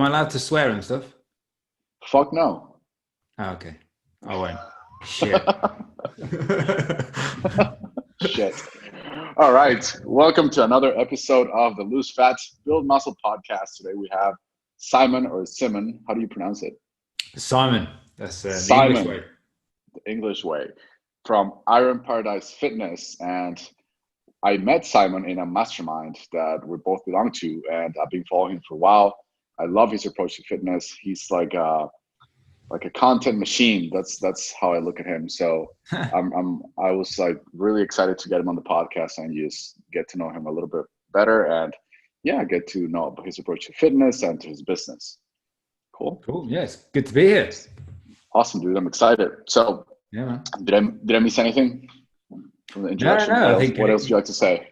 Am I allowed to swear and stuff? Fuck no. Oh, okay. I won't. Shit. Shit. All right. Welcome to another episode of the Lose Fat, Build Muscle podcast. Today we have Simon or Simon. How do you pronounce it? Simon. That's the English Simon, way. the English way, from Iron Paradise Fitness. And I met Simon in a mastermind that we both belong to, and I've been following him for a while. I love his approach to fitness. He's like a content machine. That's how I look at him. So I was like really excited to get him on the podcast and just get to know him a little bit better, and yeah, get to know his approach to fitness and to his business. Cool. Cool. Yes. Good to be here. Awesome, dude. I'm excited. So Yeah, man. did I miss anything from the No, introduction? no. I think What else would you like to say?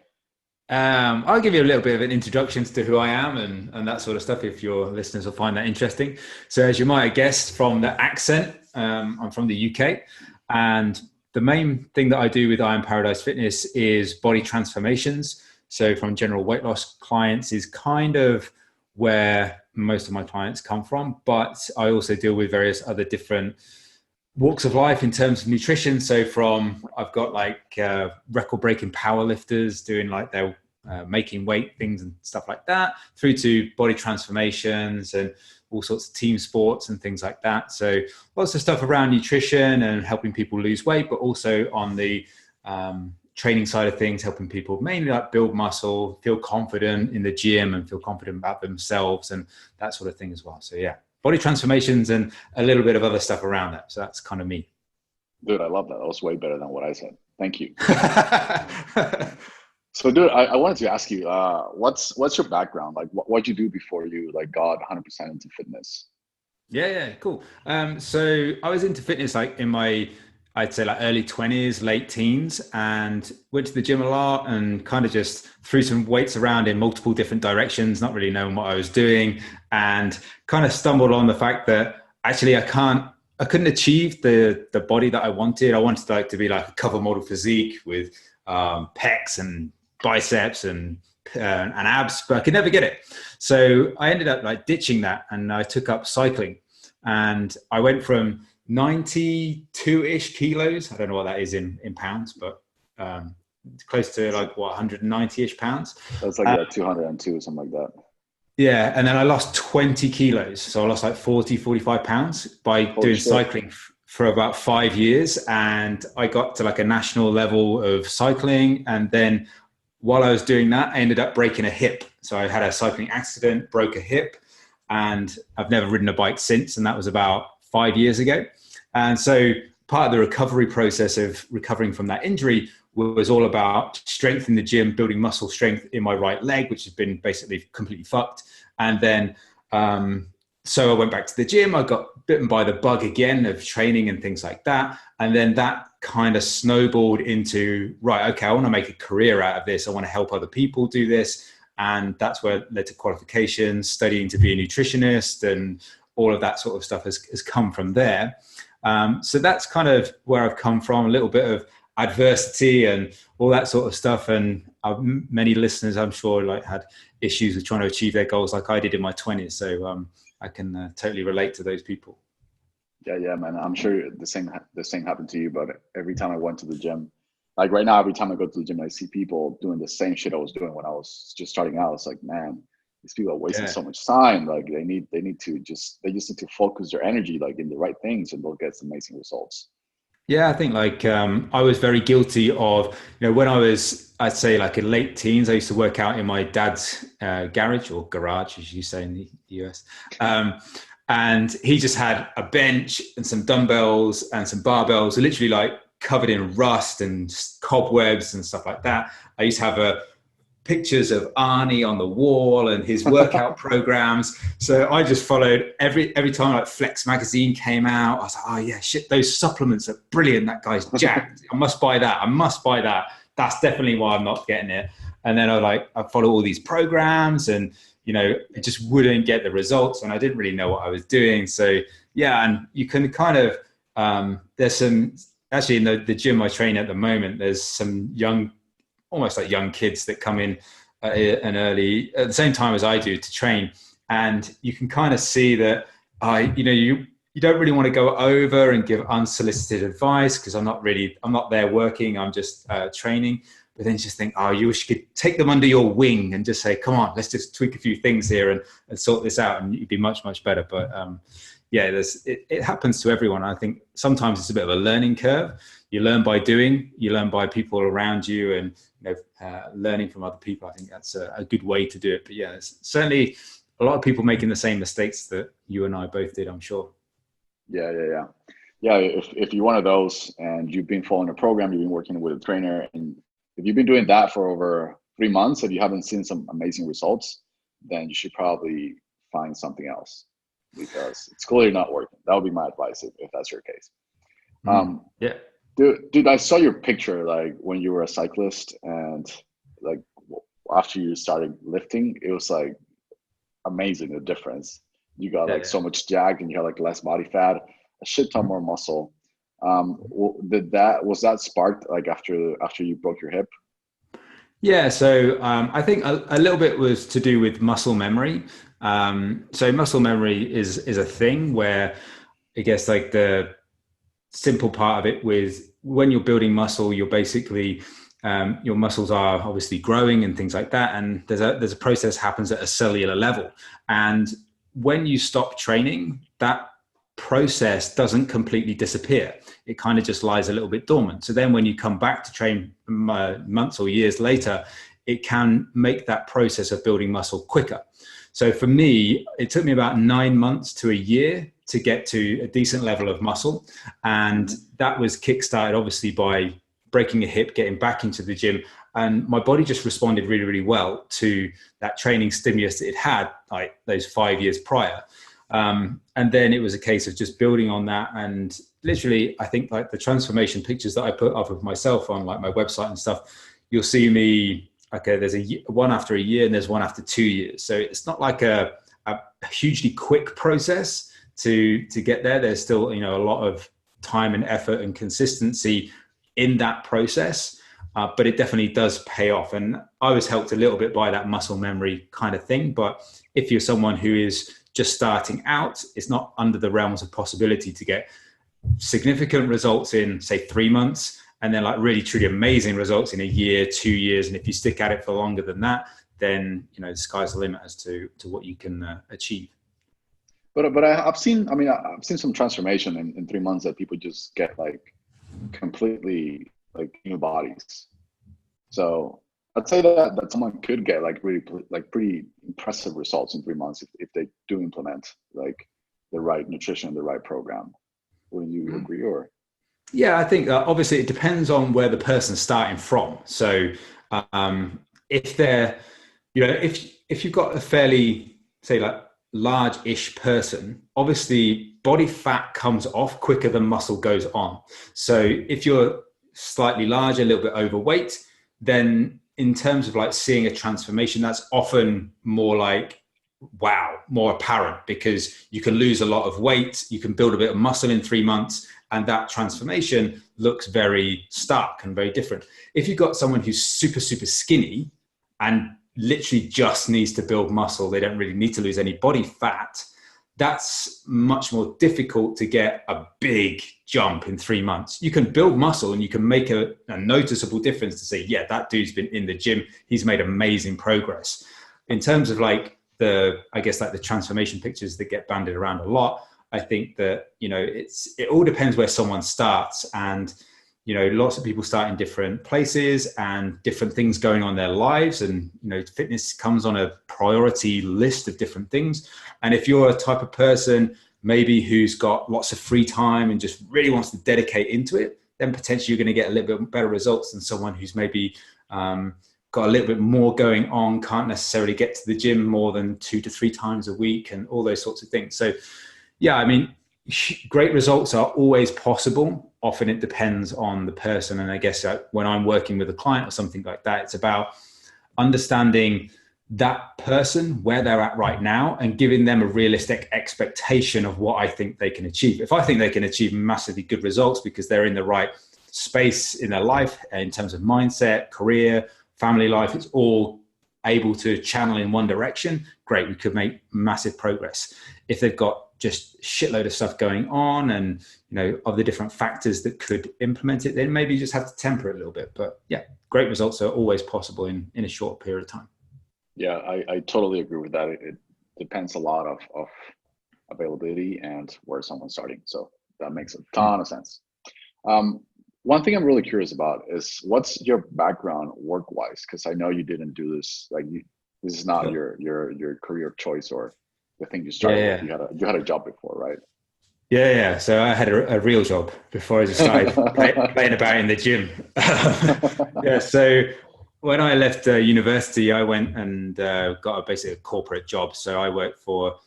I'll give you a little bit of an introduction to who I am and that sort of stuff if your listeners will find that interesting. So as you might have guessed from the accent, I'm from the UK, and the main thing that I do with Iron Paradise Fitness is body transformations. So from general weight loss clients is kind of where most of my clients come from, but I also deal with various other different walks of life in terms of nutrition. So I've got like record breaking power lifters doing like their making weight things and stuff like that, through to body transformations and all sorts of team sports and things like that. So lots of stuff around nutrition and helping people lose weight, but also on the training side of things, helping people mainly like build muscle, feel confident in the gym and feel confident about themselves and that sort of thing as well. So yeah, body transformations and a little bit of other stuff around that. So that's kind of me. Dude, I love that. That was way better than what I said. Thank you. So, dude, I wanted to ask you, what's your background? Like, what'd you do before you like got 100% into fitness? Yeah, cool. So I was into fitness like in my, I'd say like early 20s, late teens, and went to the gym a lot and kind of just threw some weights around in multiple different directions, not really knowing what I was doing, and kind of stumbled on the fact that actually I couldn't achieve the body that I wanted. I wanted like to be like a cover model physique with pecs and biceps and abs, but I could never get it. So I ended up like ditching that, and I took up cycling, and I went from 92-ish kilos. I don't know what that is in pounds, but close to like what 190-ish pounds. That's like 202 or something like that. Yeah, and then I lost 20 kilos. So I lost like 45 pounds by doing cycling for about 5 years. And I got to like a national level of cycling. And then while I was doing that, I ended up breaking a hip. So I had a cycling accident, broke a hip, and I've never ridden a bike since. And that was about 5 years ago. And so part of the recovery process of recovering from that injury was all about strength in the gym, building muscle strength in my right leg, which has been basically completely fucked. And then, so I went back to the gym. I got bitten by the bug again of training and things like that. And then that kind of snowballed into, right, okay, I want to make a career out of this. I want to help other people do this. And that's where it led to qualifications, studying to be a nutritionist, and all of that sort of stuff has come from there. So that's kind of where I've come from, a little bit of adversity and all that sort of stuff. And many listeners, I'm sure, like had issues with trying to achieve their goals like I did in my 20s. So I can totally relate to those people. Yeah, man. I'm sure the same happened to you, but every time I went to the gym, like right now, every time I go to the gym, I see people doing the same shit I was doing when I was just starting out. It's like, man, these people are wasting so much time. Like they just need to focus their energy like in the right things, and they'll get some amazing results. Yeah, I think like I was very guilty of, when I was, I'd say like in late teens, I used to work out in my dad's garage, or garage, as you say in the US. And he just had a bench and some dumbbells and some barbells, literally like covered in rust and cobwebs and stuff like that. I used to have pictures of Arnie on the wall and his workout programs. So I just followed every time like Flex magazine came out. I was like, oh yeah, shit, those supplements are brilliant. That guy's jacked. I must buy that. That's definitely why I'm not getting it. And then I follow all these programs, and it just wouldn't get the results, and I didn't really know what I was doing. So yeah, and you can kind of there's some actually in the gym I train at the moment, there's some almost like young kids that come in at the same time as I do to train. and you can kind of see that you don't really want to go over and give unsolicited advice because I'm not there working. I'm just training. But then you just think, oh, you wish you could take them under your wing and just say, come on, let's just tweak a few things here and sort this out, and you'd be much, much better. But it happens to everyone. I think sometimes it's a bit of a learning curve. You learn by doing, you learn by people around you, and learning from other people. I think that's a good way to do it. But yeah, there's certainly a lot of people making the same mistakes that you and I both did, I'm sure. Yeah. If you're one of those and you've been following a program, you've been working with a trainer, and if you've been doing that for over 3 months and you haven't seen some amazing results, then you should probably find something else, because it's clearly not working. That would be my advice if that's your case. Yeah. Dude, I saw your picture like when you were a cyclist, and like after you started lifting, it was like amazing, the difference. You got so much jacked, and you had like less body fat, a shit ton more muscle. Was that sparked like after you broke your hip? Yeah, so I think a little bit was to do with muscle memory. So muscle memory is a thing where I guess like the simple part of it with when you're building muscle, you're basically your muscles are obviously growing and things like that, and there's a process happens at a cellular level, and when you stop training, that process doesn't completely disappear. It kind of just lies a little bit dormant. So then when you come back to train months or years later, it can make that process of building muscle quicker. So for me, it took me about 9 months to a year to get to a decent level of muscle. And that was kickstarted obviously by breaking a hip, getting back into the gym. And my body just responded really, really well to that training stimulus that it had like those 5 years prior. And then it was a case of just building on that. And literally, I think like the transformation pictures that I put up of myself on like my website and stuff, you'll see me, okay, there's one after a year and there's one after 2 years. So it's not like a hugely quick process to get there. There's still, a lot of time and effort and consistency in that process. But it definitely does pay off. And I was helped a little bit by that muscle memory kind of thing. But if you're someone who is just starting out, it's not under the realms of possibility to get significant results in, say, 3 months, and then like really truly amazing results in a year, 2 years. And if you stick at it for longer than that, then, the sky's the limit as to what you can achieve. But I've seen some transformation in 3 months that people just get like completely like new bodies. So I'd say that someone could get like really like pretty impressive results in 3 months if they do implement like the right nutrition, the right program. Wouldn't you agree? Or yeah, I think obviously it depends on where the person's starting from. So if they're, if you've got a fairly, say, like large-ish person, obviously body fat comes off quicker than muscle goes on. So if you're slightly larger, a little bit overweight, then in terms of like seeing a transformation, that's often more like, wow, more apparent, because you can lose a lot of weight, you can build a bit of muscle in 3 months, and that transformation looks very stark and very different. If you've got someone who's super, super skinny and literally just needs to build muscle, they don't really need to lose any body fat, that's much more difficult to get a big jump in 3 months. You can build muscle and you can make a noticeable difference to say, yeah, that dude's been in the gym, he's made amazing progress. In terms of like the transformation pictures that get bandied around a lot, I think that, it all depends where someone starts, and, lots of people start in different places and different things going on in their lives. And, fitness comes on a priority list of different things. And if you're a type of person maybe who's got lots of free time and just really wants to dedicate into it, then potentially you're going to get a little bit better results than someone who's maybe got a little bit more going on, can't necessarily get to the gym more than 2 to 3 times a week and all those sorts of things. So yeah, great results are always possible. Often it depends on the person. And I guess when I'm working with a client or something like that, it's about understanding that person, where they're at right now, and giving them a realistic expectation of what I think they can achieve. If I think they can achieve massively good results because they're in the right space in their life in terms of mindset, career, family life, it's all able to channel in one direction, great, we could make massive progress. If they've got just shitload of stuff going on and, of the different factors that could implement it, then maybe you just have to temper it a little bit. But yeah, great results are always possible in a short period of time. Yeah, I totally agree with that. It depends a lot of availability and where someone's starting. So that makes a ton of sense. One thing I'm really curious about is what's your background work-wise? Because I know you didn't do this, this is not your career of choice or the thing you started with. You had a job before, right? Yeah. So I had a real job before I just started playing about in the gym. Yeah. So when I left university, I went and got basically a corporate job. So I worked for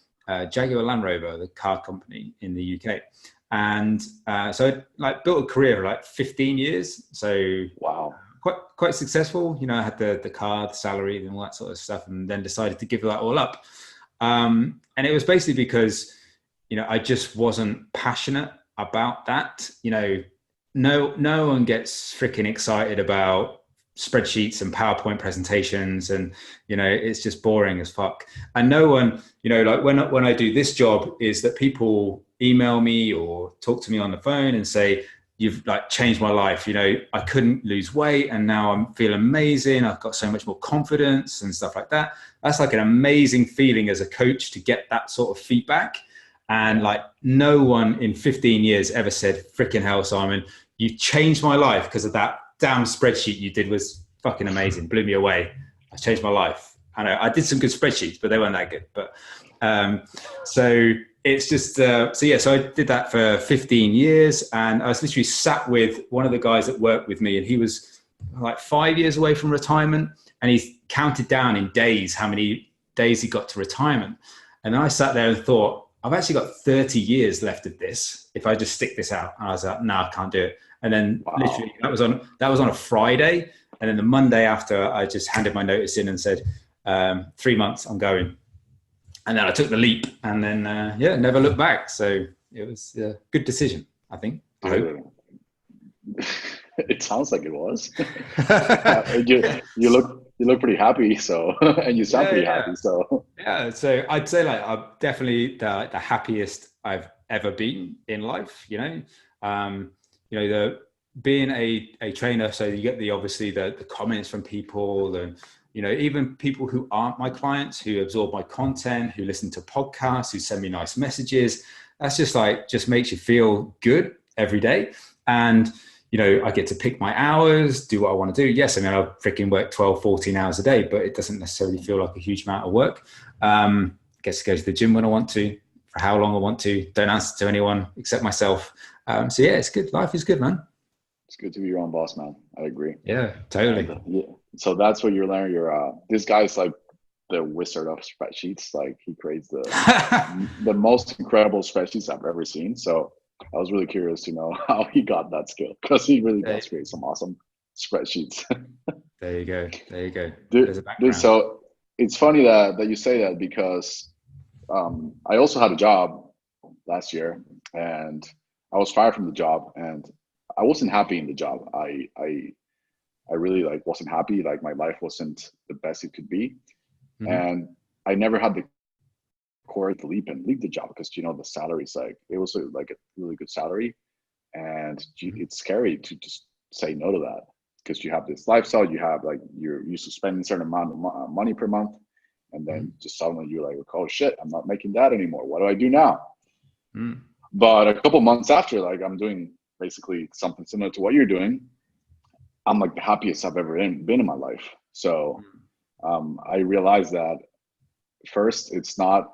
Jaguar Land Rover, the car company in the UK. And so I built a career of 15 years. So wow, quite successful. I had the car, the salary, and all that sort of stuff, and then decided to give that all up. And it was basically because I just wasn't passionate about that. No one gets freaking excited about spreadsheets and PowerPoint presentations, and it's just boring as fuck. And no one, when I do this job, is that people email me or talk to me on the phone and say, you've changed my life. I couldn't lose weight and now I'm feeling amazing. I've got so much more confidence and stuff like that. That's an amazing feeling as a coach to get that sort of feedback. And no one in 15 years ever said, freaking hell, Simon, you changed my life because of that damn spreadsheet you did was fucking amazing. Blew me away. I changed my life. I know I did some good spreadsheets, but they weren't that good. But so it's just, so I did that for 15 years. And I was literally sat with one of the guys that worked with me, and he was 5 years away from retirement. And he counted down in days how many days he got to retirement. And I sat there and thought, I've actually got 30 years left of this if I just stick this out. And I was like, no, I can't do it. And then literally that was on a Friday. And then the Monday after, I just handed my notice in and said, 3 months, I'm going. And then I took the leap and then, never looked back. So it was a good decision, I think. I hope. It sounds like it was. You look pretty happy, so and you sound pretty happy. So so I'd say I'm definitely the happiest I've ever been in life. The being a trainer, so you get obviously the comments from people, and even people who aren't my clients, who absorb my content, who listen to podcasts, who send me nice messages. That's just makes you feel good every day. And I get to pick my hours, do what I want to do. Yes, I freaking work 12, 14 hours a day, but it doesn't necessarily feel like a huge amount of work. Get to go to the gym when I want to, for how long I want to. Don't answer to anyone except myself. So yeah, it's good. Life is good, man. It's good to be your own boss, man. I agree. Yeah, totally. And, so that's what you're learning. This guy's the wizard of spreadsheets. He creates the most incredible spreadsheets I've ever seen. So I was really curious to know how he got that skill, because he really does create some awesome spreadsheets. There you go. Dude, so it's funny that you say that, because I also had a job last year, and I was fired from the job, and I wasn't happy in the job. I really wasn't happy. My life wasn't the best it could be. Mm-hmm. And I never had the courage to leave the job, because the salary's it was a really good salary, and it's scary to just say no to that, because you have this lifestyle, you have you're used to spending a certain amount of money per month, and then just suddenly you're oh shit, I'm not making that anymore. What do I do now? But a couple months after, I'm doing basically something similar to what you're doing. I'm the happiest I've ever been in my life. So I realized that first, it's not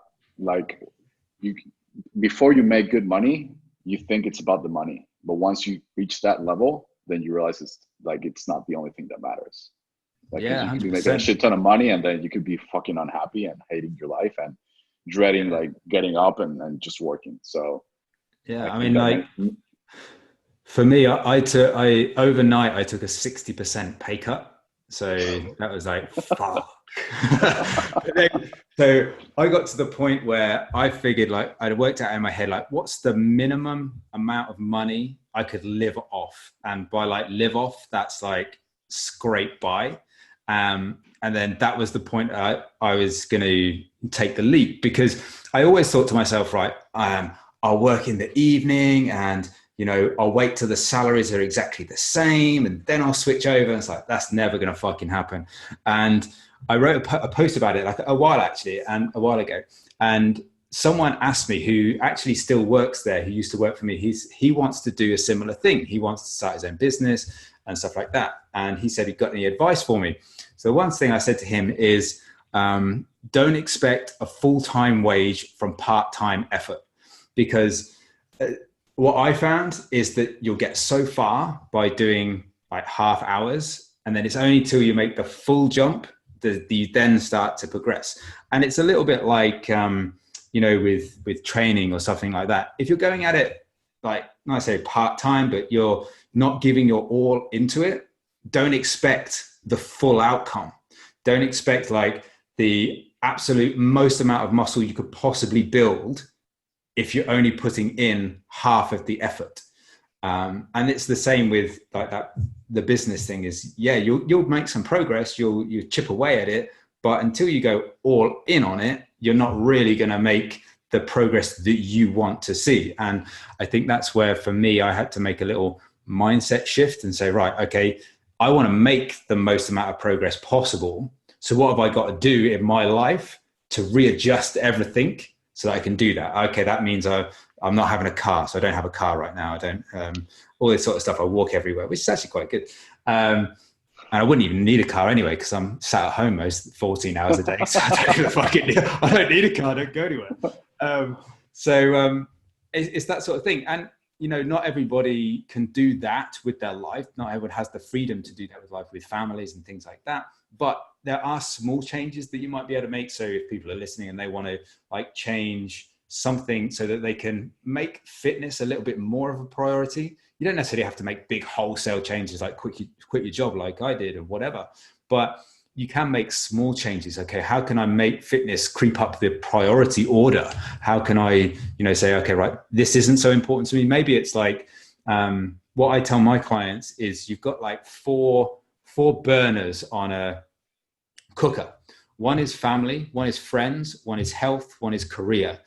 before you make good money, you think it's about the money. But once you reach that level, then you realize it's not the only thing that matters. You could be making a shit ton of money, and then you could be fucking unhappy and hating your life and dreading getting up and just working. So for me, overnight I took a 60% pay cut. So that was fuck. So I got to the point where I figured I'd worked out in my head, what's the minimum amount of money I could live off? And by live off, that's scrape by. And And then that was the point I was going to take the leap, because I always thought to myself, right, I'll work in the evening and, you know, I'll wait till the salaries are exactly the same and then I'll switch over. And it's like, that's never going to fucking happen. And I wrote a post about it like a while ago. And someone asked me, who actually still works there, who used to work for me, he wants to do a similar thing. He wants to start his own business and stuff like that. And he said, "He got any advice for me?" So one thing I said to him is, don't expect a full-time wage from part-time effort, because what I found is that you'll get so far by doing like half hours, and then it's only till you make the full jump that you then start to progress. And it's a little bit like, you know, with training or something like that. If you're going at it, like, not I say part-time, but you're not giving your all into it, don't expect the full outcome. Don't expect like the absolute most amount of muscle you could possibly build if you're only putting in half of the effort. And it's the same with like that. The business thing is, yeah, you'll make some progress, you chip away at it, but until you go all in on it, you're not really going to make the progress that you want to see. And I think that's where, for me, I had to make a little mindset shift and say, right, okay, I want to make the most amount of progress possible. So what have I got to do in my life to readjust everything so that I can do that? Okay, that means I'm not having a car, so I don't have a car right now. I don't, all this sort of stuff. I walk everywhere, which is actually quite good. And I wouldn't even need a car anyway, because I'm sat at home most 14 hours a day. So I don't need a car, I don't go anywhere. It's that sort of thing. And, you know, not everybody can do that with their life. Not everyone has the freedom to do that with life, with families and things like that. But there are small changes that you might be able to make. So if people are listening and they want to like change something so that they can make fitness a little bit more of a priority, you don't necessarily have to make big wholesale changes like quit your job like I did or whatever, but you can make small changes. Okay, how can I make fitness creep up the priority order? How can I, you know, say, okay, right, this isn't so important to me. Maybe it's like, what I tell my clients is, you've got like four burners on a cooker. One is family, one is friends, one is health, one is career.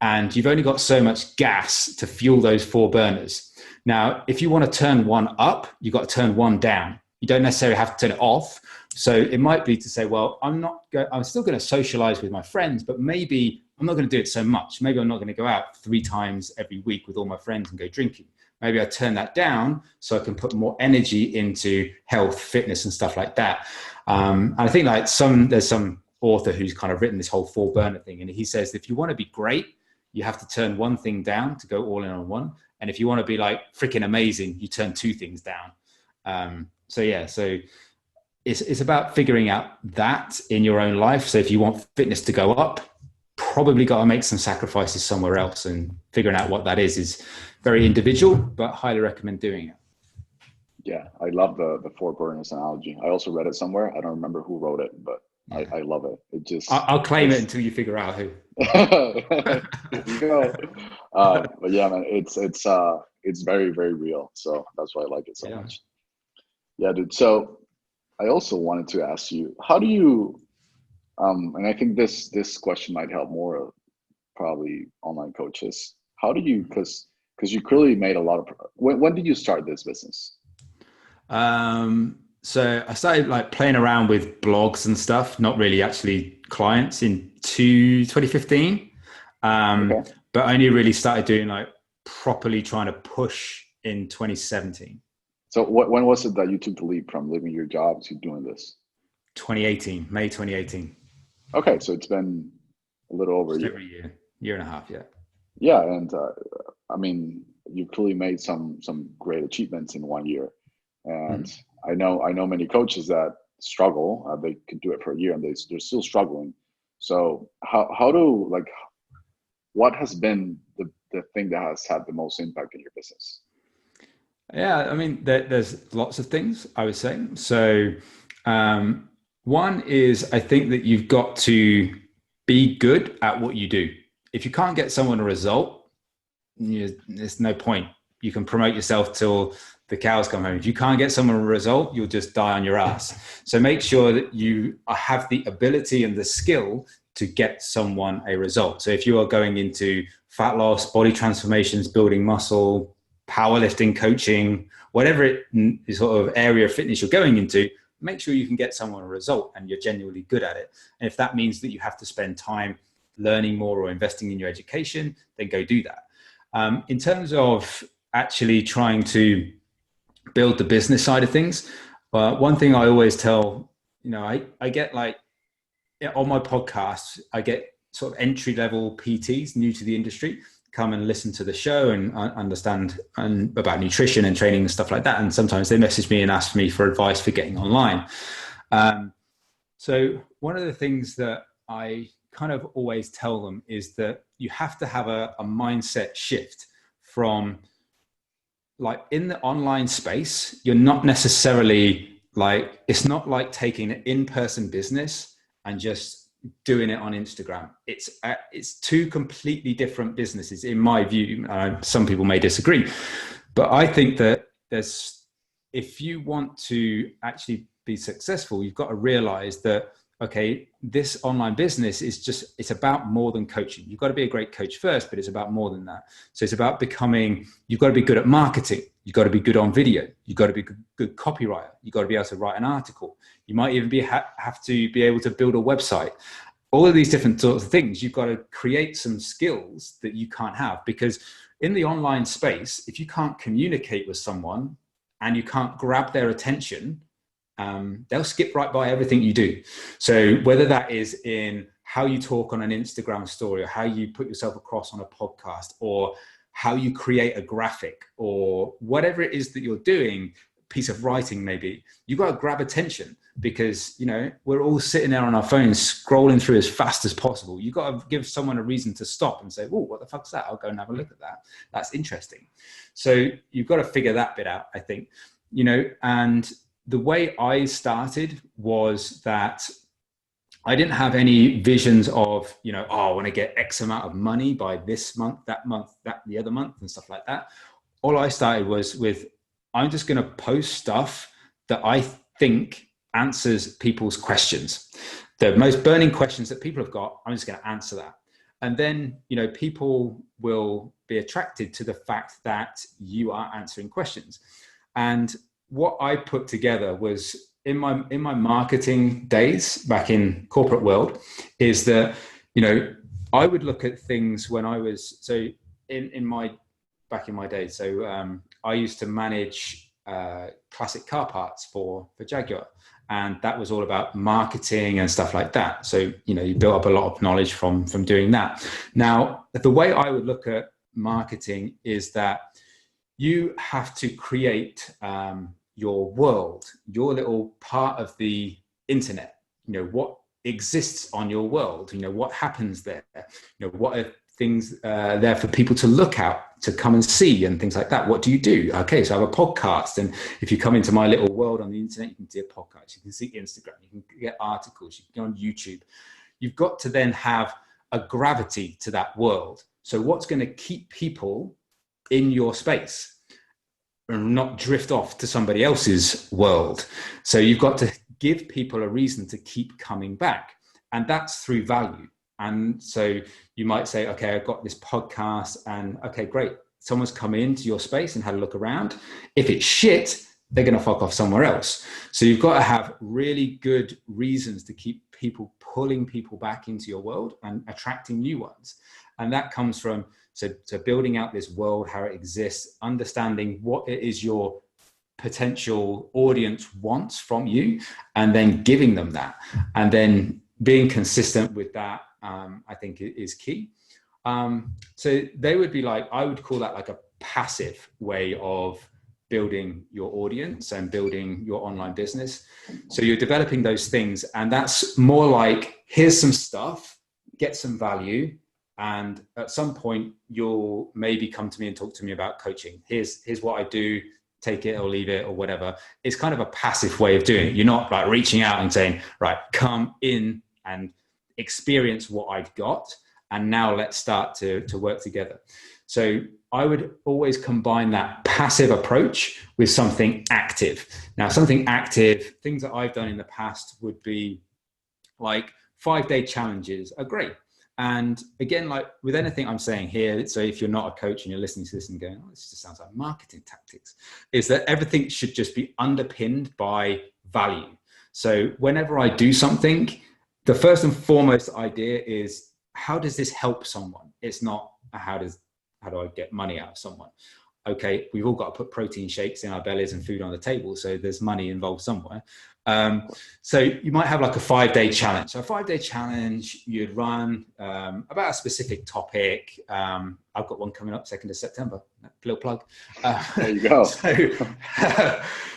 And you've only got so much gas to fuel those four burners. Now, if you want to turn one up, you've got to turn one down. You don't necessarily have to turn it off. So it might be to say, well, I'm still going to socialize with my friends, but maybe I'm not going to do it so much. Maybe I'm not going to go out 3 times every week with all my friends and go drinking. Maybe I turn that down so I can put more energy into health, fitness, and stuff like that. And I think like there's some author who's kind of written this whole 4 burner thing. And he says, if you want to be great, you have to turn one thing down to go all in on one. And if you want to be like freaking amazing, you turn 2 things down. So it's about figuring out that in your own life. So if you want fitness to go up, probably got to make some sacrifices somewhere else, and figuring out what that is very individual, but highly recommend doing it. Yeah, I love the 4 burners analogy. I also read it somewhere. I don't remember who wrote it, but yeah. I love it. It just I'll claim it until you figure out who. There you go. But yeah, man, it's very, very real. So that's why I like it so much. Yeah, dude. So I also wanted to ask you, how do you, and I think this question might help more probably online coaches. How do you, because you clearly made a lot of, when did you start this business? So I started like playing around with blogs and stuff, not really actually clients, in 2015. Okay. But I only really started doing like properly trying to push in 2017. So when was it that you took the leap from leaving your job to doing this? 2018, May 2018. Okay, so it's been a little over a year and a half, yeah. Yeah, and I mean, you've clearly made some great achievements in 1 year, and I know many coaches that struggle. They could do it for a year and they're still struggling. So what has been the thing that has had the most impact in your business? Yeah, I mean, there's lots of things, I would say. So one is, I think that you've got to be good at what you do. If you can't get someone a result, there's no point. You can promote yourself till the cows come home. If you can't get someone a result, you'll just die on your ass. So make sure that you have the ability and the skill to get someone a result. So if you are going into fat loss, body transformations, building muscle, powerlifting, coaching, whatever it sort of area of fitness you're going into, make sure you can get someone a result and you're genuinely good at it. And if that means that you have to spend time learning more or investing in your education, then go do that. In terms of actually trying to build the business side of things, one thing I always tell, I get like, on my podcast, I get sort of entry-level PTs, new to the industry, come and listen to the show and understand about nutrition and training and stuff like that. And sometimes they message me and ask me for advice for getting online. So one of the things that I kind of always tell them is that you have to have a mindset shift from, like, in the online space, you're not necessarily like, it's not like taking an in-person business and just doing it on Instagram. It's two completely different businesses, in my view. Some people may disagree, but I think that if you want to actually be successful, you've got to realize that, okay, this online business it's about more than coaching. You've got to be a great coach first, but it's about more than that. So it's about you've got to be good at marketing. You've got to be good on video. You've got to be good copywriter. You've got to be able to write an article. You might even have to be able to build a website. All of these different sorts of things, you've got to create some skills that you can't have, because in the online space, if you can't communicate with someone and you can't grab their attention, they'll skip right by everything you do. So whether that is in how you talk on an Instagram story, or how you put yourself across on a podcast, or how you create a graphic, or whatever it is that you're doing, piece of writing maybe, you've got to grab attention, because we're all sitting there on our phones scrolling through as fast as possible. You've got to give someone a reason to stop and say, oh, what the fuck's that? I'll go and have a look at that. That's interesting. So you've got to figure that bit out, I think. And the way I started was that I didn't have any visions of, I want to get X amount of money by this month, that the other month, and stuff like that. All I started was with, I'm just going to post stuff that I think answers people's questions. The most burning questions that people have got, I'm just going to answer that. And then, people will be attracted to the fact that you are answering questions. And what I put together was, in my marketing days back in corporate world, is that, I would look at things when I was, back in my day. So I used to manage classic car parts for Jaguar. And that was all about marketing and stuff like that. So, you built up a lot of knowledge from doing that. Now, the way I would look at marketing is that you have to create your world, your little part of the internet, what exists on your world, what happens there, what are things there for people to look out, to come and see, and things like that. What do you do? Okay, so I have a podcast, and if you come into my little world on the internet, you can see a podcast, you can see Instagram, you can get articles, you can go on YouTube. You've got to then have a gravity to that world. So what's going to keep people in your space and not drift off to somebody else's world? So you've got to give people a reason to keep coming back, and that's through value. And so you might say, okay, I've got this podcast, and okay, great. Someone's come into your space and had a look around. If it's shit, they're going to fuck off somewhere else. So you've got to have really good reasons to keep pulling people back into your world and attracting new ones. And that comes from, so building out this world, how it exists, understanding what it is your potential audience wants from you, and then giving them that. And then being consistent with that, I think is key. So they would be like, I would call that like a passive way of building your audience and building your online business. So you're developing those things, and that's more like, here's some stuff, get some value, and at some point you'll maybe come to me and talk to me about coaching. Here's what I do, take it or leave it or whatever. It's kind of a passive way of doing it. You're not like reaching out and saying, right, come in and experience what I've got. and now let's start to work together. So I would always combine that passive approach with something active. Now, something active, things that I've done in the past would be like 5-day challenges are great. And again, like with anything I'm saying here, so if you're not a coach and you're listening to this and going, oh, this just sounds like marketing tactics, is that everything should just be underpinned by value. So whenever I do something, the first and foremost idea is, how does this help someone? It's not how do I get money out of someone? Okay, we've all got to put protein shakes in our bellies and food on the table, so there's money involved somewhere. So you might have like a 5-day challenge. So a 5-day challenge, you'd run about a specific topic. I've got one coming up 2nd of September, little plug. There you go.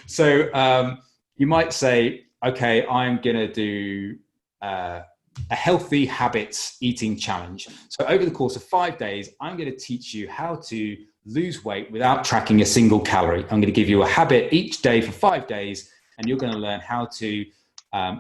So you might say, okay, I'm going to do a healthy habits eating challenge. So over the course of 5 days, I'm going to teach you how to lose weight without tracking a single calorie. I'm going to give you a habit each day for 5 days, and you're going to learn how to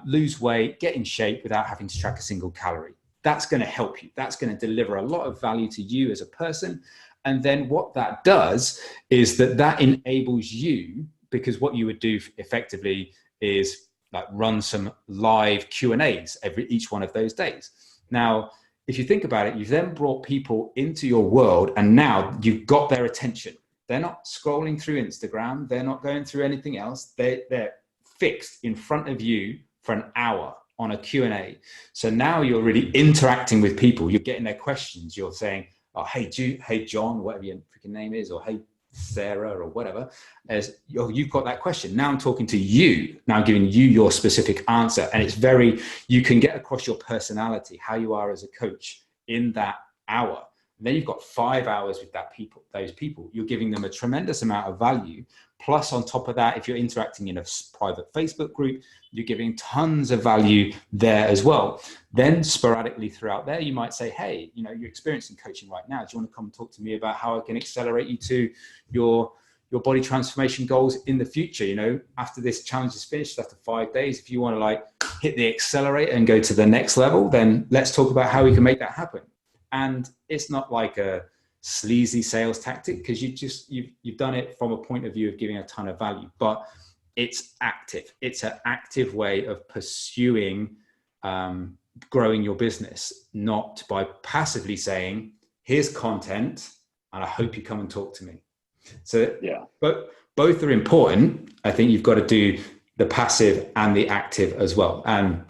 lose weight, get in shape without having to track a single calorie. That's going to help you. That's going to deliver a lot of value to you as a person. And then what that does is that enables you, because what you would do effectively is like run some live Q&As each one of those days. Now, if you think about it, you've then brought people into your world, and now you've got their attention. They're not scrolling through Instagram. They're not going through anything else. They're fixed in front of you for an hour on a Q&A. So now you're really interacting with people. You're getting their questions. You're saying, oh, hey John, whatever your freaking name is, or hey Sarah, or whatever, as you've got that question. Now I'm talking to you, now I'm giving you your specific answer. And it's you can get across your personality, how you are as a coach in that hour. And then you've got 5 hours with those people. You're giving them a tremendous amount of value. Plus, on top of that, if you're interacting in a private Facebook group, you're giving tons of value there as well. Then sporadically throughout there, you might say, hey, you're experiencing coaching right now. Do you want to come and talk to me about how I can accelerate you to your body transformation goals in the future? After this challenge is finished, after 5 days, if you want to like hit the accelerator and go to the next level, then let's talk about how we can make that happen. And it's not like a sleazy sales tactic, because you've done it from a point of view of giving a ton of value, but it's active. It's an active way of pursuing growing your business, not by passively saying, here's content and I hope you come and talk to me. So yeah, but both are important. I think you've got to do the passive and the active as well. And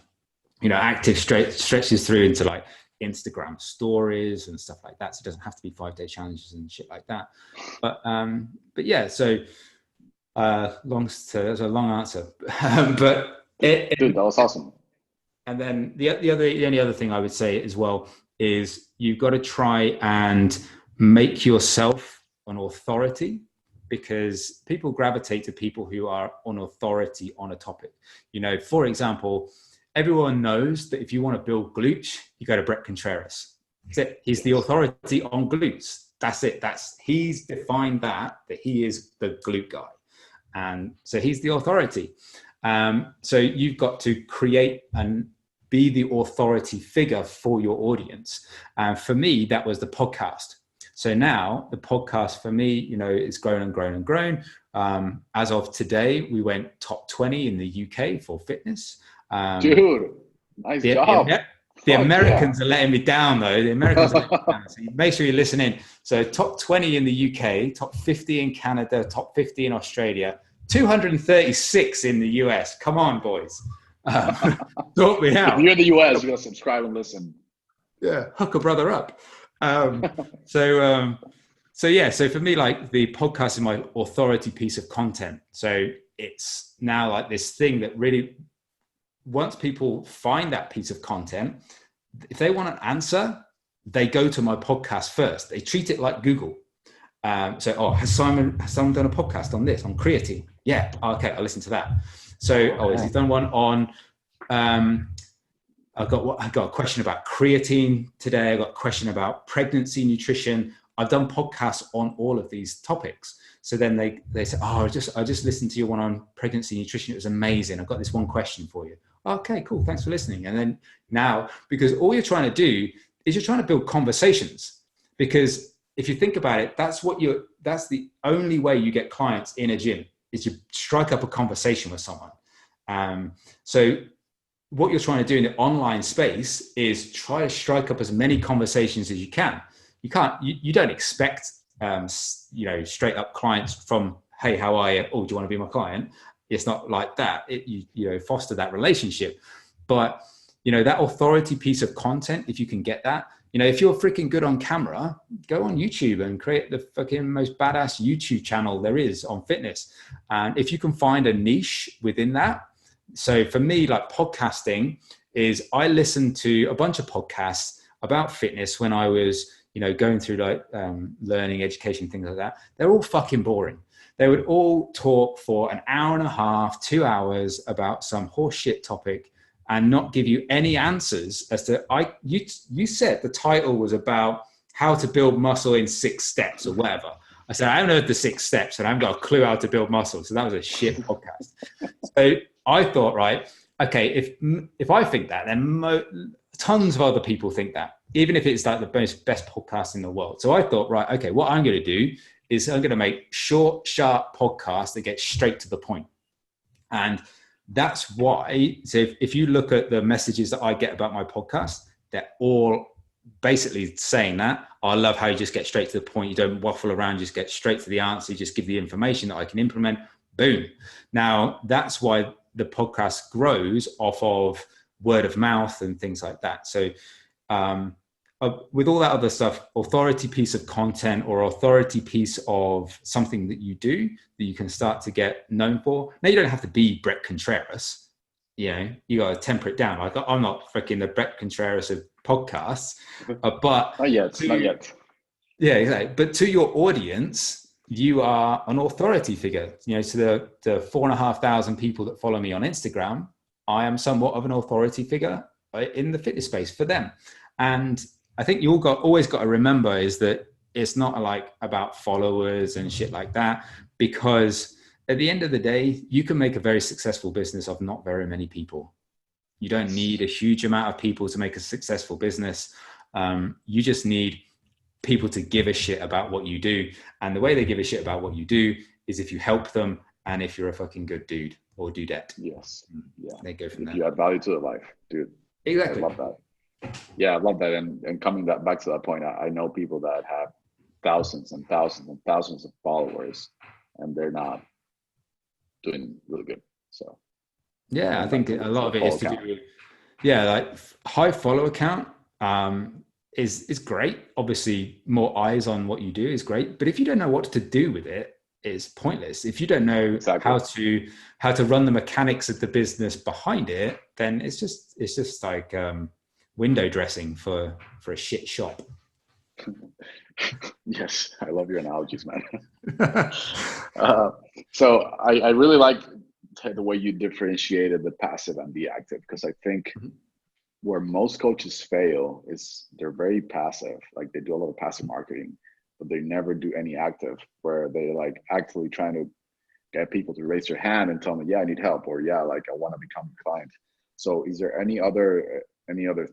active stretches through into like Instagram stories and stuff like that. So it doesn't have to be 5-day challenges and shit like that. But yeah, so that's a long answer. But dude, that was awesome. And then the only other thing I would say as well is you've got to try and make yourself an authority, because people gravitate to people who are an authority on a topic. For example, everyone knows that if you want to build glutes, you go to Brett Contreras. That's it. He's the authority on glutes. That's it. He's defined that he is the glute guy. And so he's the authority. So you've got to create and be the authority figure for your audience. And for me, that was the podcast. So now the podcast for me, it's grown and grown and grown. As of today, we went top 20 in the UK for fitness. Dude, nice job. The Americans are letting me down, though. The Americans are letting me down. So make sure you listen in. So top 20 in the UK, top 50 in Canada, top 50 in Australia, 236 in the US. Come on, boys. Sort me out. If you're in the US, you got to subscribe and listen. Yeah, hook a brother up. So yeah, so for me, like the podcast is my authority piece of content. So it's now like this thing that really, once people find that piece of content, if they want an answer, they go to my podcast first. They treat it like Google. Has someone done a podcast on this, on creatine? Yeah. Okay, I'll listen to that. So, has he done one on, I got a question about creatine today. I got a question about pregnancy nutrition. I've done podcasts on all of these topics. So then they say, I just listened to your one on pregnancy nutrition. It was amazing. I've got this one question for you. Okay, cool. Thanks for listening. And then now, because all you're trying to do is you're trying to build conversations, because if you think about it, that's the only way you get clients in a gym, is you strike up a conversation with someone. So what you're trying to do in the online space is try to strike up as many conversations as you can. You don't expect, straight up clients from, hey, how are you? Oh, do you want to be my client? It's not like that. You foster that relationship. But, that authority piece of content, if you can get that, if you're freaking good on camera, go on YouTube and create the fucking most badass YouTube channel there is on fitness. And if you can find a niche within that. So for me, like podcasting is, I listened to a bunch of podcasts about fitness when I was, going through like learning, education, things like that. They're all fucking boring. They would all talk for an hour and a half, 2 hours about some horseshit topic and not give you any answers as to, you said the title was about how to build muscle in 6 steps or whatever. I said, I haven't heard the 6 steps and I haven't got a clue how to build muscle. So that was a shit podcast. So I thought, right, okay, if I think that, then tons of other people think that, even if it's like the best podcast in the world. So I thought, right, okay, what I'm going to do is I'm going to make short, sharp podcasts that get straight to the point. And that's why, so if you look at the messages that I get about my podcast, they're all basically saying that. I love how you just get straight to the point. You don't waffle around, just get straight to the answer. You just give the information that I can implement. Boom. Now, that's why the podcast grows off of word of mouth and things like that. So with all that other stuff, authority piece of content or authority piece of something that you do that you can start to get known for. Now, you don't have to be Brett Contreras. You got to temper it down. Like, I'm not freaking the Brett Contreras of podcasts, but not yet. Yeah, exactly. But to your audience, you are an authority figure. To the 4,500 people that follow me on Instagram, I am somewhat of an authority figure in the fitness space for them. And I think you always got to remember is that it's not like about followers and shit like that, because at the end of the day, you can make a very successful business of not very many people. You don't need a huge amount of people to make a successful business. You just need people to give a shit about what you do. And the way they give a shit about what you do is if you help them and if you're a fucking good dude or dudette. Yes. Yeah. They go from there. If you add value to their life, dude. Exactly. I love that. Yeah, I love that. And coming back to that point, I know people that have thousands and thousands and thousands of followers and they're not doing really good. So yeah, I think a lot of it is to do with, like high follower count is great. Obviously, more eyes on what you do is great. But if you don't know what to do with it, it's pointless. If you don't know how to run the mechanics of the business behind it, then it's just like window dressing for a shit shop. Yes, I love your analogies, man. So I really like the way you differentiated the passive and the active, because I think where most coaches fail is they're very passive. Like they do a lot of passive marketing, but they never do any active, where they like actively trying to get people to raise their hand and tell them, yeah, I need help, or yeah, like I want to become a client. So is there any other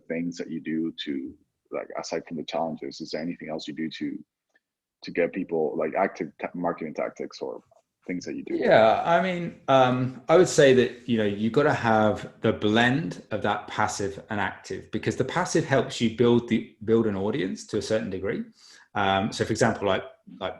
things that you do to, like, aside from the challenges, is there anything else you do to get people, like active marketing tactics or things that you do? Yeah, I mean, I would say that, you got to have the blend of that passive and active, because the passive helps you build an audience to a certain degree. So for example, like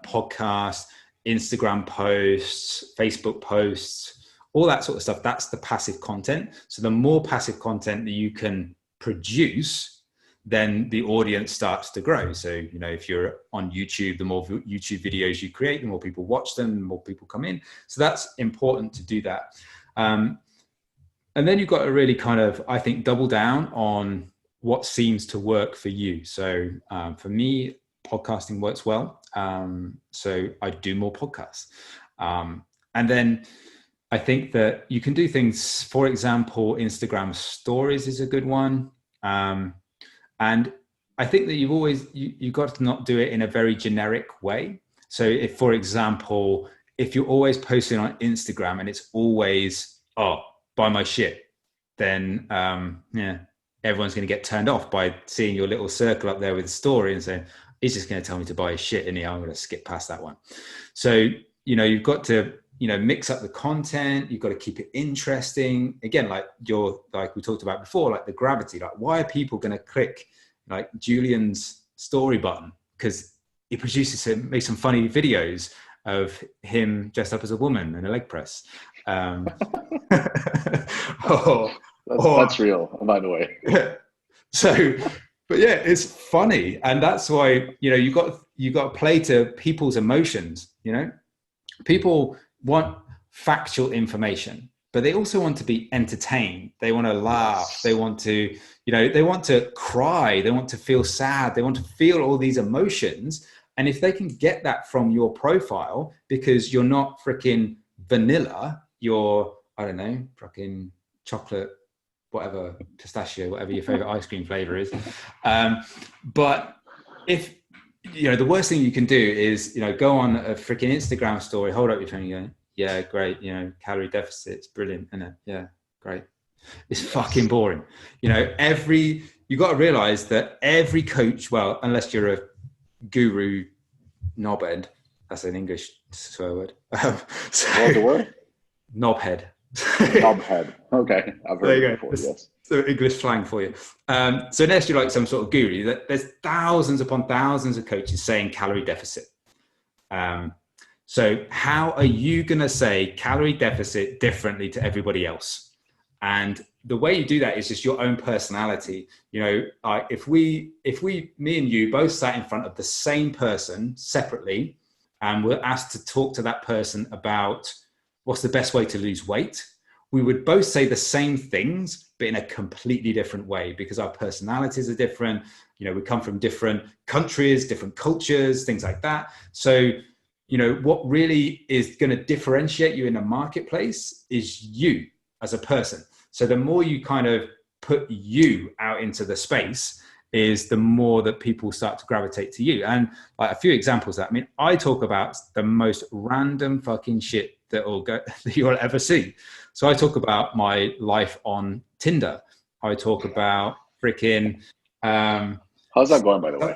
podcasts, Instagram posts, Facebook posts, all that sort of stuff, that's the passive content. So the more passive content that you can produce, then the audience starts to grow. So, if you're on YouTube, the more YouTube videos you create, the more people watch them, the more people come in. So that's important to do that. And then you've got to really kind of, I think, double down on what seems to work for you. So for me, podcasting works well. So I do more podcasts. And then I think that you can do things, for example, Instagram stories is a good one. And I think that you've got to not do it in a very generic way. So if, for example, if you're always posting on Instagram and it's always, buy my shit, then everyone's going to get turned off by seeing your little circle up there with the story and saying, he's just going to tell me to buy his shit, and I'm going to skip past that one. So, you've got to, mix up the content. You've got to keep it interesting. Again, like we talked about before, like the gravity, like why are people going to click like Julian's story button? Because he makes some funny videos of him dressed up as a woman in a leg press. That's real, by the way. So, but yeah, it's funny, and that's why you got to play to people's emotions. People want factual information, but they also want to be entertained. They want to laugh. They want to, they want to cry. They want to feel sad. They want to feel all these emotions. And if they can get that from your profile, because you're not freaking vanilla, you're, I don't know, freaking chocolate, whatever, pistachio, whatever your favorite ice cream flavor is. But if, the worst thing you can do is, go on a freaking Instagram story, hold up your phone and go, yeah, great. Calorie deficit's brilliant. And yeah, great. It's fucking boring. You got to realize that every coach, well, unless you're a guru knobhead, that's an English swear word. What's the word? Knobhead. Knobhead. Okay. I've heard it before, yes. So English slang for you. So unless you're like some sort of guru, there's thousands upon thousands of coaches saying calorie deficit. So how are you going to say calorie deficit differently to everybody else? And the way you do that is just your own personality. If me and you both sat in front of the same person separately, and we're asked to talk to that person about what's the best way to lose weight, we would both say the same things, but in a completely different way, because our personalities are different. We come from different countries, different cultures, things like that. So, what really is going to differentiate you in the marketplace is you as a person. So the more you kind of put you out into the space, is the more that people start to gravitate to you. And like a few examples of that, I mean, I talk about the most random fucking shit that you'll ever see. So I talk about my life on Tinder. I talk about freaking. How's that going, by the way?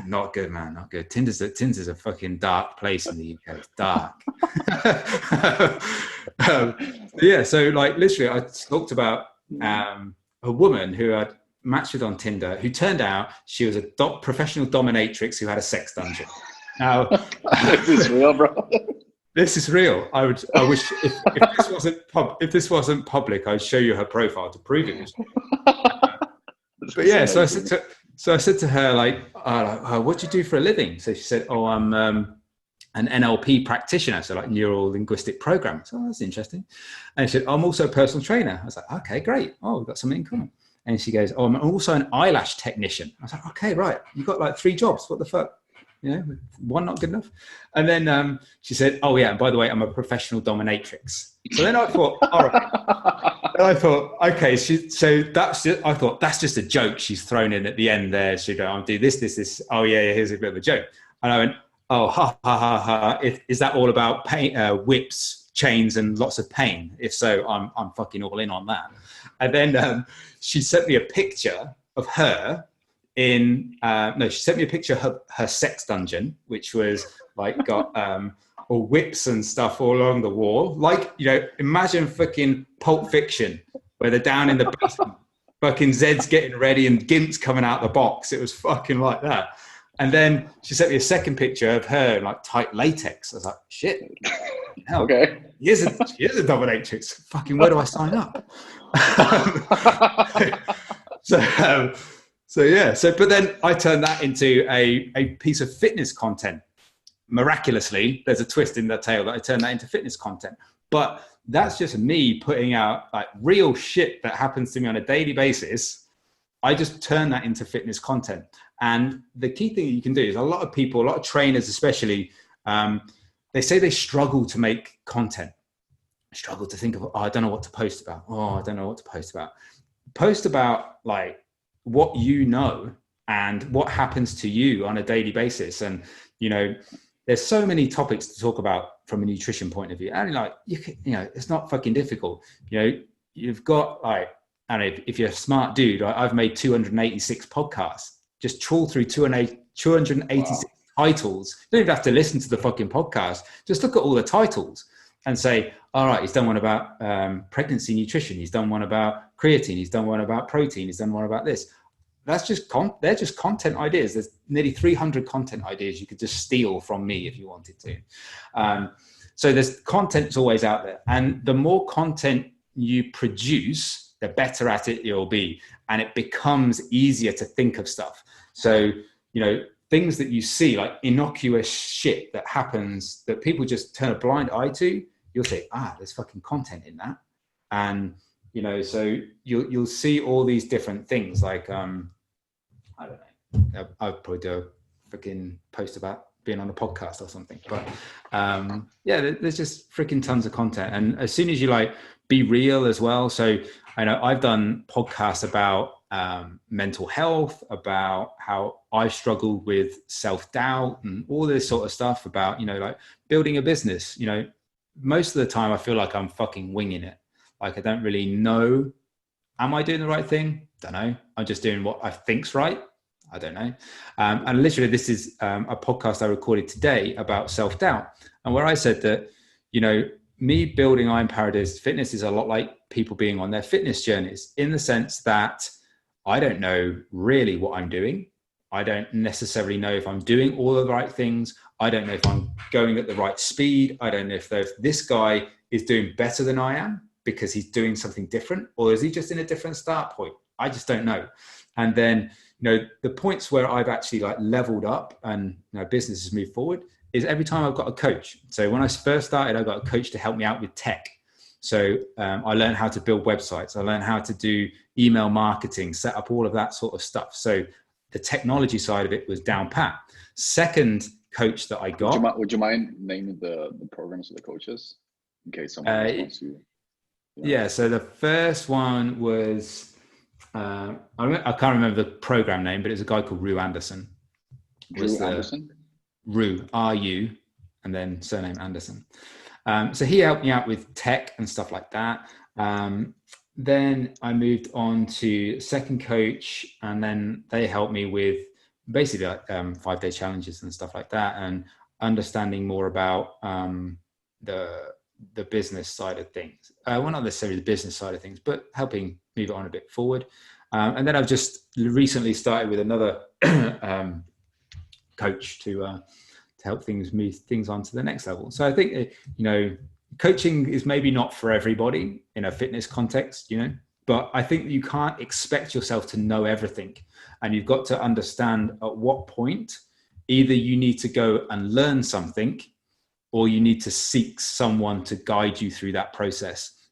Not good, man. Not good. Tinder's a fucking dark place in the UK. It's dark. Yeah. So like literally, I talked about a woman who I'd matched with on Tinder, who turned out she was a professional dominatrix who had a sex dungeon. Now, is this real, bro? This is real. I wish if this wasn't public, I'd show you her profile to prove it. But yeah, so I said to her, like, what do you do for a living? So she said, oh, I'm an NLP practitioner, so like neural linguistic programming. So that's interesting. And she said, I'm also a personal trainer. I was like, okay, great. Oh, we've got something in common. And she goes, oh, I'm also an eyelash technician. I was like, okay, right. You've got like 3 jobs. What the fuck? One not good enough. And then she said, oh yeah, and by the way, I'm a professional dominatrix. So then I thought, all right. And I thought, okay, I thought that's just a joke she's thrown in at the end there. She'd go, I'll do this. Oh yeah, here's a bit of a joke. And I went, oh, ha, ha, ha, ha. Is that all about pain, whips, chains, and lots of pain? If so, I'm fucking all in on that. And then she sent me a picture of her she sent me a picture of her sex dungeon, which was like got all whips and stuff all along the wall. Like, imagine fucking Pulp Fiction, where they're down in the basement, fucking Zed's getting ready and Gimp's coming out the box. It was fucking like that. And then she sent me a second picture of her in like tight latex. I was like, shit. Hell, okay. She is a dominatrix. Fucking, where do I sign up? But then I turned that into a piece of fitness content. Miraculously, there's a twist in the tale that I turned that into fitness content. But that's just me putting out like real shit that happens to me on a daily basis. I just turn that into fitness content. And the key thing you can do is a lot of trainers especially, they say they struggle to make content. Struggle to think of, I don't know what to post about. Oh, I don't know what to post about. Post about like what you know and what happens to you on a daily basis. And, there's so many topics to talk about from a nutrition point of view. And like, it's not fucking difficult. You've got like and if you're a smart dude, I've made 286 podcasts. Just trawl through 286 titles. You don't even have to listen to the fucking podcast. Just look at all the titles and say, all right, he's done one about pregnancy nutrition. He's done one about creatine. He's done one about protein. He's done one about this. That's just they're just content ideas. There's nearly 300 content ideas you could just steal from me if you wanted to. So there's content's always out there. And the more content you produce, the better at it you'll be. And it becomes easier to think of stuff. So, things that you see, like innocuous shit that happens that people just turn a blind eye to, you'll say, there's fucking content in that. And, so you'll see all these different things. Like, I don't know, I'll probably do a freaking post about being on a podcast or something. But there's just freaking tons of content. And as soon as you be real as well. So I know I've done podcasts about mental health, about how I struggled with self-doubt and all this sort of stuff about, building a business. Most of the time I feel like I'm fucking winging it. Like I don't really know, am I doing the right thing? Don't know. I'm just doing what I think's right. I don't know. And literally this is a podcast I recorded today about self-doubt, and where I said that, me building Iron Paradise Fitness is a lot like people being on their fitness journeys, in the sense that I don't know really what I'm doing. I don't necessarily know if I'm doing all of the right things. I don't know if I'm going at the right speed. I don't know if this guy is doing better than I am because he's doing something different, or is he just in a different start point? I just don't know. And then, the points where I've actually leveled up and business has moved forward is every time I've got a coach. So when I first started, I got a coach to help me out with tech. So I learned how to build websites. I learned how to do email marketing, set up all of that sort of stuff. So the technology side of it was down pat. Second coach that I got. Would you mind naming the programs of the coaches in case someone wants to? Yeah. So the first one was, I can't remember the program name, but it was a guy called Rue Anderson. Rue, R-U, and then surname Anderson. So he helped me out with tech and stuff like that. Then I moved on to second coach, and then they helped me with basically 5-day challenges and stuff like that, and understanding more about the business side of things. Well, not necessarily the business side of things, but helping move it on a bit forward. And then I've just recently started with another coach to help things move things on to the next level. So I think, coaching is maybe not for everybody in a fitness context, but I think you can't expect yourself to know everything. And you've got to understand at what point either you need to go and learn something, or you need to seek someone to guide you through that process.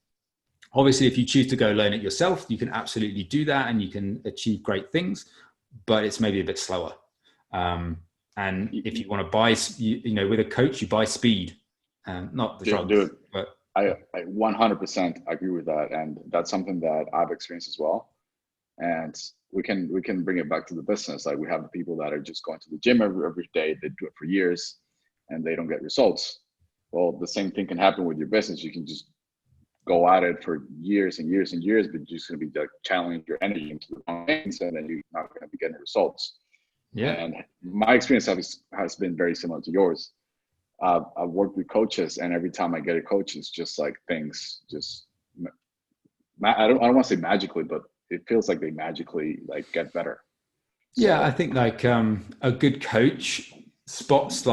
Obviously, if you choose to go learn it yourself, you can absolutely do that and you can achieve great things, but it's maybe a bit slower. And if you want to buy, with a coach, you buy speed, not the drugs. Dude, but I 100% agree with that. And that's something that I've experienced as well. And we can bring it back to the business. Like we have the people that are just going to the gym every day. They do it for years and they don't get results. Well, the same thing can happen with your business. You can just go at it for years and years and years, but you're just going to be channeling your energy into the wrong things, and then you're not going to be getting results. Yeah. And my experience has been very similar to yours. I've worked with coaches, and every time I get a coach, it's just like things just, I don't want to say magically, but it feels like they magically get better. So, yeah, I think a good coach spots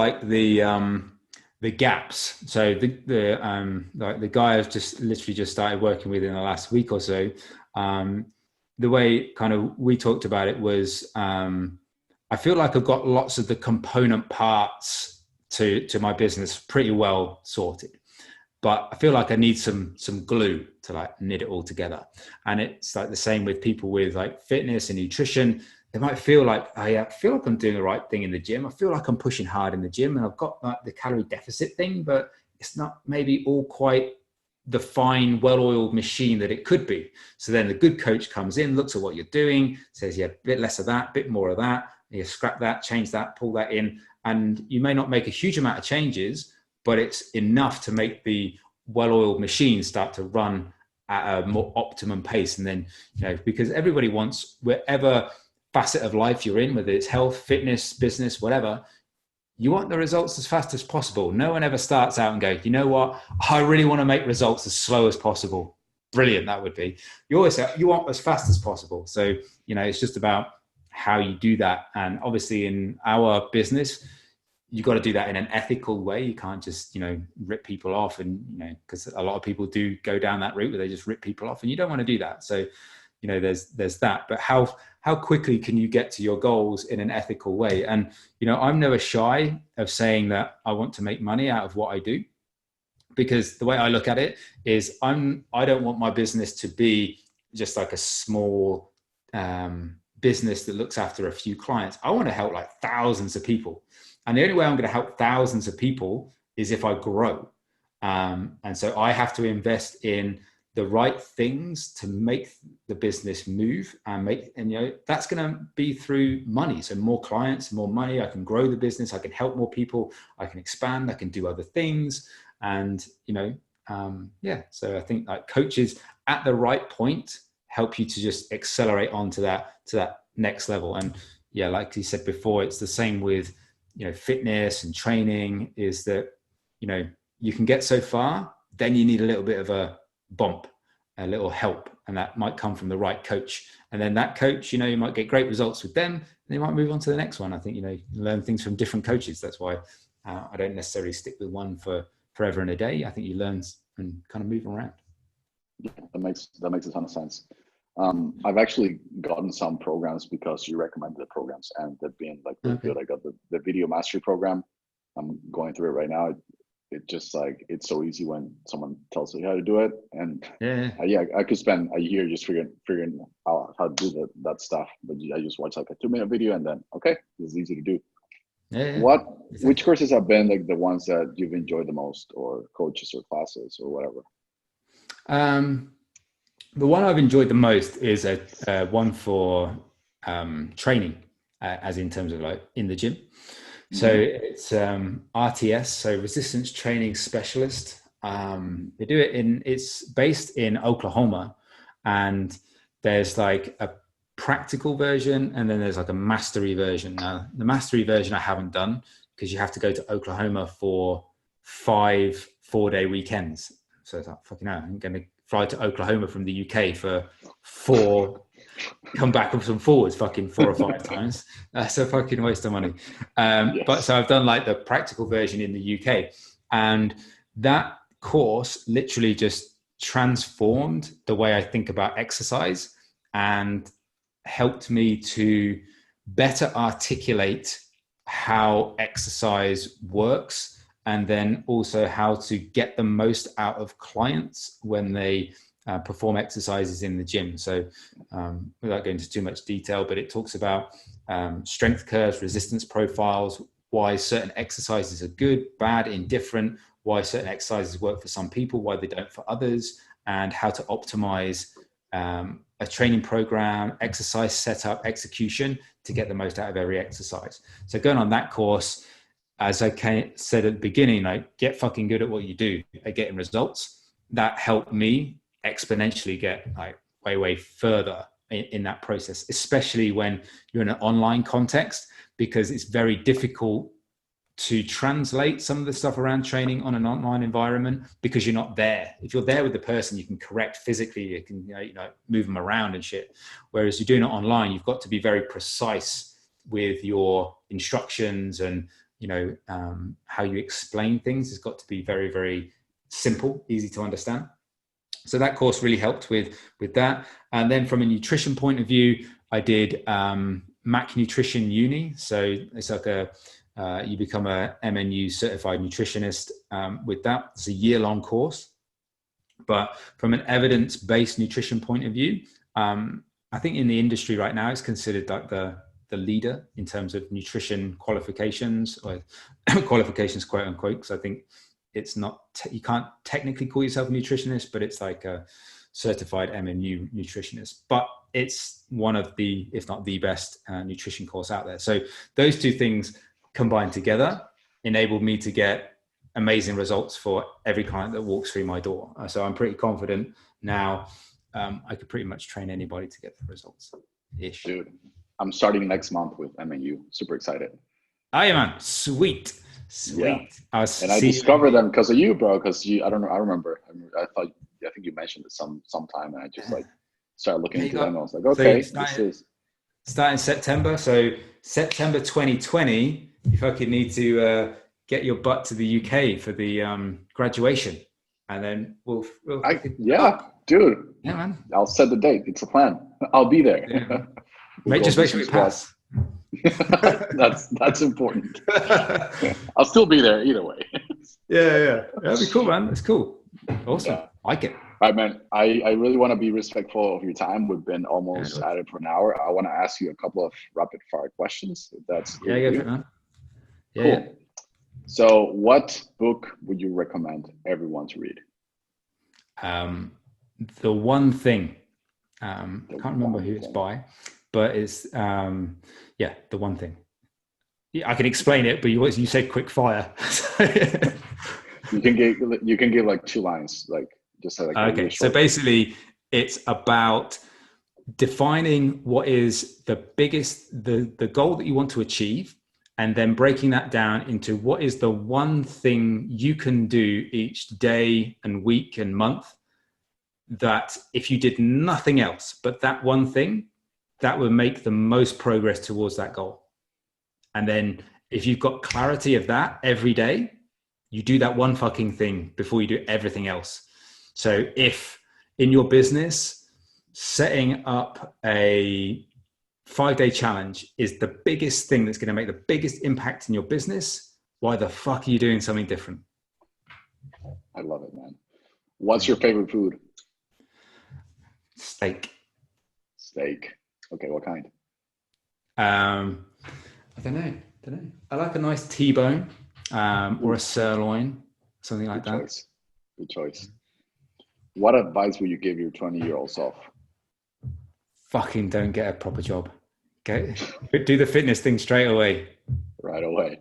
the gaps. So the guy I've literally started working with in the last week or so, the way kind of we talked about it was, I feel like I've got lots of the component parts to my business pretty well sorted, but I feel like I need some glue to knit it all together. And it's the same with people with fitness and nutrition. They might feel like, I feel like I'm doing the right thing in the gym. I feel like I'm pushing hard in the gym, and I've got the calorie deficit thing, but it's not maybe all quite the fine, well-oiled machine that it could be. So then the good coach comes in, looks at what you're doing, says, yeah, a bit less of that, a bit more of that. You scrap that, change that, pull that in. And you may not make a huge amount of changes, but it's enough to make the well-oiled machine start to run at a more optimum pace. And then, because everybody wants, wherever facet of life you're in, whether it's health, fitness, business, whatever, you want the results as fast as possible. No one ever starts out and go, you know what, I really want to make results as slow as possible. Brilliant, that would be. You always say you want as fast as possible. So, it's just about how you do that. And obviously in our business, you've got to do that in an ethical way. You can't just, rip people off, and, because a lot of people do go down that route where they just rip people off, and you don't want to do that. So, there's that. But how quickly can you get to your goals in an ethical way? And, I'm never shy of saying that I want to make money out of what I do, because the way I look at it is I don't want my business to be just like a small business that looks after a few clients. I want to help like thousands of people. And the only way I'm going to help thousands of people is if I grow. And so I have to invest in the right things to make the business move and that's going to be through money. So more clients, more money, I can grow the business, I can help more people, I can expand, I can do other things. And, so I think like coaches at the right point help you to just accelerate on to that next level. And yeah, like you said before, it's the same with, fitness and training, is that, you can get so far, then you need a little bit of a bump, a little help. And that might come from the right coach. And then that coach, you might get great results with them, and they might move on to the next one. I think, you learn things from different coaches. That's why I don't necessarily stick with one for forever and a day. I think you learn and kind of move around. Yeah, that makes a ton of sense. I've actually gotten some programs because you recommended the programs, and they've been like really good. I got the video mastery program. I'm going through it right now. It just like, it's so easy when someone tells you how to do it. And I could spend a year just figuring out how to do that stuff. But I just watch like a 2-minute video, and then, okay, this is easy to do. Which courses have been like the ones that you've enjoyed the most, or coaches or classes or whatever? The one I've enjoyed the most is a one for training, as in terms of like in the gym. So it's RTS, so Resistance Training Specialist. They do it it's based in Oklahoma, and there's like a practical version, and then there's like a mastery version. Now, the mastery version I haven't done, because you have to go to Oklahoma for 5 4-day weekends. So it's like, fucking hell, I'm going to fly to Oklahoma from the UK for 4, come back with some forwards fucking 4 or 5 times. That's a fucking waste of money. Yes. But so I've done like the practical version in the UK, and that course literally just transformed the way I think about exercise and helped me to better articulate how exercise works, and then also how to get the most out of clients when they perform exercises in the gym. So without going into too much detail, but it talks about strength curves, resistance profiles, why certain exercises are good, bad, indifferent, why certain exercises work for some people, why they don't for others, and how to optimize a training program, exercise setup, execution to get the most out of every exercise. So going on that course, as I said at the beginning, like, get fucking good at what you do at getting results. That helped me exponentially get like way further in that process, especially when you're in an online context, because it's very difficult to translate some of the stuff around training on an online environment because you're not there. If you're there with the person, you can correct physically, you can move them around and shit. Whereas you're doing it online, you've got to be very precise with your instructions, and how you explain things has got to be very, very simple, easy to understand. So that course really helped with that. And then from a nutrition point of view, I did Mac Nutrition Uni. So it's like you become a MNU certified nutritionist with that. It's a year-long course. But from an evidence-based nutrition point of view, I think in the industry right now, it's considered like the leader in terms of nutrition qualifications, or qualifications, quote unquote, because I think it's not, you can't technically call yourself a nutritionist, but it's like a certified MNU nutritionist. But it's one of the, if not the best nutrition course out there. So those two things combined together enabled me to get amazing results for every client that walks through my door. So I'm pretty confident Now, I could pretty much train anybody to get the results ish. Dude, I'm starting next month with MNU. Super excited. Oh yeah, man. Sweet. Yeah. I And I discovered them because of you, bro. Because you, I don't know, I remember. I think you mentioned it sometime, and I just like started looking into them. And I was like, okay, this is starting September. So September 2020, you fucking need to get your butt to the UK for the graduation, and then we'll dude. Yeah, man. I'll set the date. It's a plan. I'll be there. Yeah, we'll just make sure we pass. that's important. I'll still be there either way. Yeah. That'd be cool, man. That's cool. Awesome. Yeah. Like it. All right, man. I really want to be respectful of your time. We've been almost at it for an hour. I want to ask you a couple of rapid fire questions. If that's cool. Yeah, go for it, man. Yeah. Cool. So, what book would you recommend everyone to read? The One Thing. I can't remember who it's by, but it's The One Thing. Yeah, I can explain it, but you said quick fire. you can give like 2 lines, like just like okay. So basically, it's about defining what is the biggest the goal that you want to achieve, and then breaking that down into what is the one thing you can do each day and week and month that if you did nothing else but that one thing, that would make the most progress towards that goal. And then if you've got clarity of that every day, you do that one fucking thing before you do everything else. So if in your business, setting up a 5-day challenge is the biggest thing that's going to make the biggest impact in your business, why the fuck are you doing something different? I love it, man. What's your favorite food? Steak. Okay, what kind? I don't know. I like a nice T-bone or a sirloin, something like that. Good choice. What advice would you give your 20-year-old self? Fucking don't get a proper job. Do the fitness thing straight away. Right away.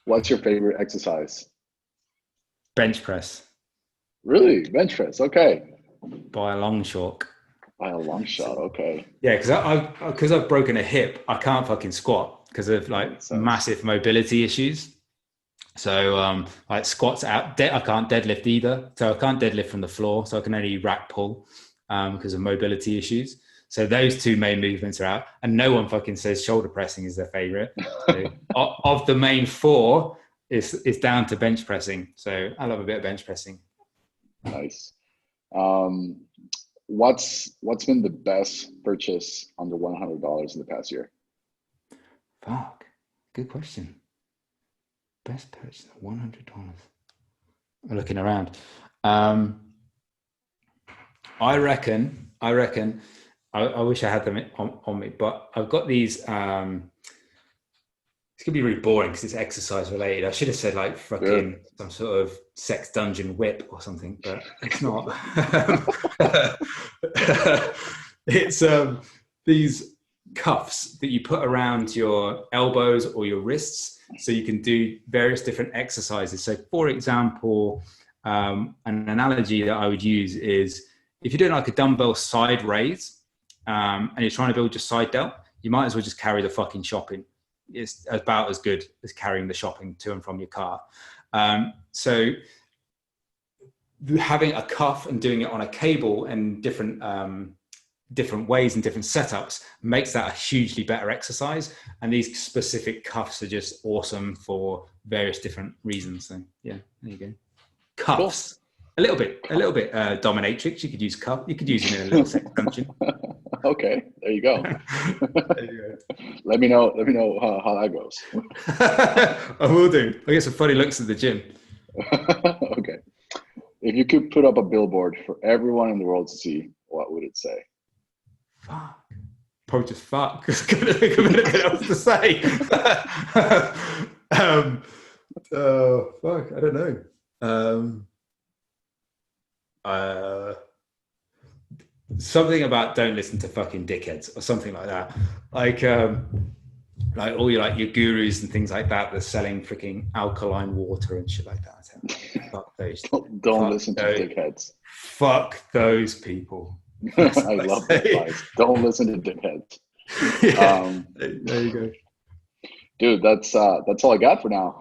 What's your favorite exercise? Bench press. Really? Bench press? Okay. By a long shot. Okay. Yeah, because I've broken a hip, I can't fucking squat because of like massive mobility issues. So like squats out, I can't deadlift either. So I can't deadlift from the floor. So I can only rack pull because of mobility issues. So those 2 main movements are out, and no one fucking says shoulder pressing is their favorite. So of the main 4, it's down to bench pressing. So I love a bit of bench pressing. Nice. What's been the best purchase under $100 in the past year? Fuck, good question. Best purchase $100. I'm looking around. I reckon. I wish I had them on me, but I've got these. It's gonna be really boring because it's exercise related. I should have said like fucking some sort of sex dungeon whip or something, but it's not. It's these cuffs that you put around your elbows or your wrists so you can do various different exercises. So for example, an analogy that I would use is if you're doing like a dumbbell side raise and you're trying to build your side delt, you might as well just carry the fucking shopping. It's about as good as carrying the shopping to and from your car. So having a cuff and doing it on a cable and different ways and different setups makes that a hugely better exercise. And these specific cuffs are just awesome for various different reasons. So yeah, there you go. Cuffs. Cool. A little bit dominatrix. You could use cuff. You could use them in a little sex dungeon. Okay, there you go. Let me know how that goes. I will do. I get some funny looks at the gym. Okay. If you could put up a billboard for everyone in the world to see, what would it say? Fuck. Probably just fuck. Because I couldn't think of anything else to say. Fuck. I don't know. Something about don't listen to fucking dickheads or something like that. Like like all your gurus and things like that, they're selling freaking alkaline water and shit like that. Fuck those. Don't listen to dickheads. Fuck those people. I love that advice. Don't listen to dickheads. Yeah. There you go. Dude, that's all I got for now.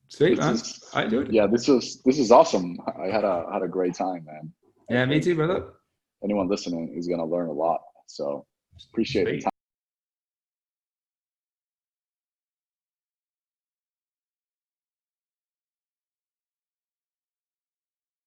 Sweet, man. I enjoyed it. Yeah, this is awesome. I had a great time, man. Yeah, me too, brother. Anyone listening is gonna learn a lot. So appreciate the time.